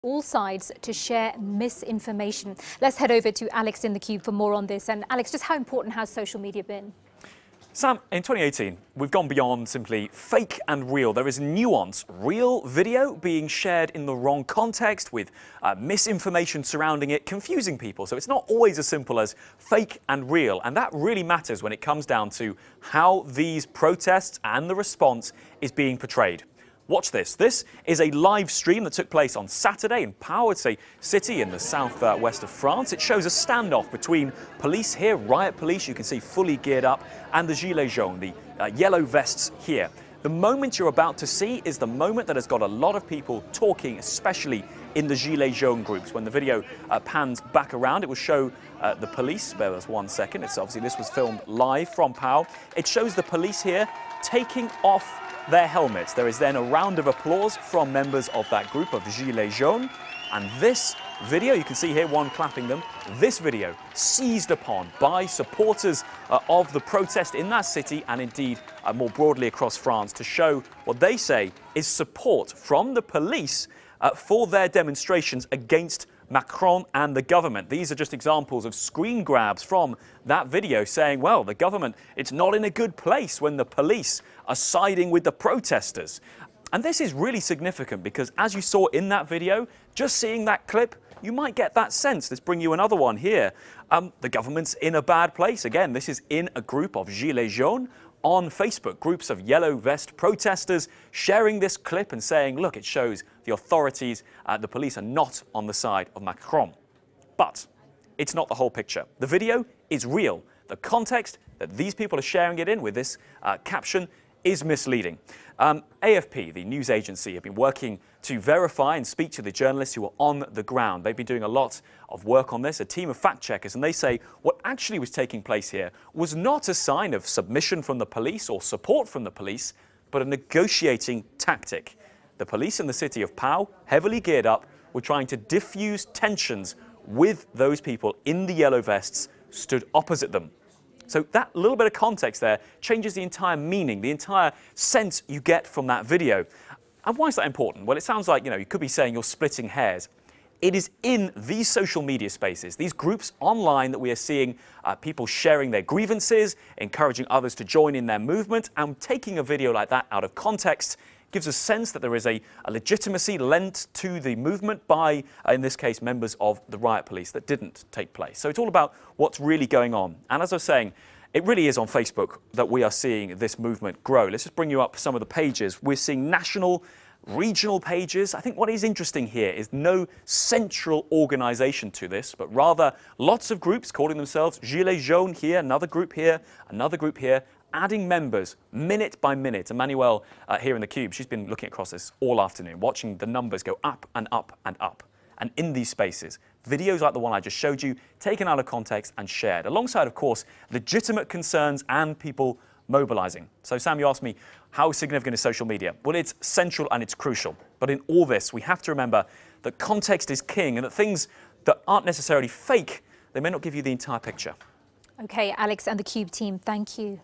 all sides to share misinformation. Let's head over to Alex in the Cube for more on this. And Alex, just how important has social media been? Sam, in 2018, we've gone beyond simply fake and real. There is nuance. Real video being shared in the wrong context with misinformation surrounding it, confusing people. So it's not always as simple as fake and real. And that really matters when it comes down to how these protests and the response is being portrayed. Watch this. This is a live stream that took place on Saturday in Pau. It's a city in the southwest of France. It shows a standoff between police here, riot police, you can see fully geared up, and the Gilets jaunes, the yellow vests here. The moment you're about to see is the moment that has got a lot of people talking, especially in the Gilets jaunes groups. When the video pans back around, it will show the police. Bear with us 1 second. It's obviously this was filmed live from Pau. It shows the police here taking off their helmets. There is then a round of applause from members of that group of Gilets jaunes. And this video, you can see here one clapping them, this video seized upon by supporters of the protest in that city and indeed more broadly across France to show what they say is support from the police for their demonstrations against Macron and the government. These are just examples of screen grabs from that video saying, well, the government, it's not in a good place when the police are siding with the protesters. And this is really significant because as you saw in that video, just seeing that clip, you might get that sense. Let's bring you another one here. The government's in a bad place. Again, this is in a group of Gilets jaunes on Facebook, groups of yellow vest protesters sharing this clip and saying, look, it shows the authorities, the police are not on the side of Macron. But it's not the whole picture. The video is real. The context that these people are sharing it in with this caption is misleading. AFP, the news agency, have been working to verify and speak to the journalists who are on the ground. They've been doing a lot of work on this, a team of fact-checkers, and they say what actually was taking place here was not a sign of submission from the police or support from the police, but a negotiating tactic. The police in the city of Pau, heavily geared up, were trying to diffuse tensions with those people in the yellow vests stood opposite them. So that little bit of context there changes the entire meaning, the entire sense you get from that video. And why is that important? Well, it sounds like, you could be saying you're splitting hairs. It is in these social media spaces, these groups online, that we are seeing people sharing their grievances, encouraging others to join in their movement, and taking a video like that out of context gives a sense that there is a legitimacy lent to the movement by, in this case, members of the riot police that didn't take place. So it's all about what's really going on. And as I was saying, it really is on Facebook that we are seeing this movement grow. Let's just bring you up some of the pages. We're seeing national, regional pages. I think what is interesting here is no central organisation to this, but rather lots of groups calling themselves Gilets jaunes here, another group here, adding members minute by minute. Emmanuelle here in the Cube, she's been looking across this all afternoon, watching the numbers go up and up and up. And in these spaces, videos like the one I just showed you, taken out of context and shared, alongside, of course, legitimate concerns and people mobilising. So, Sam, you asked me, how significant is social media? Well, it's central and it's crucial. But in all this, we have to remember that context is king and that things that aren't necessarily fake, they may not give you the entire picture. OK, Alex and the Cube team, thank you.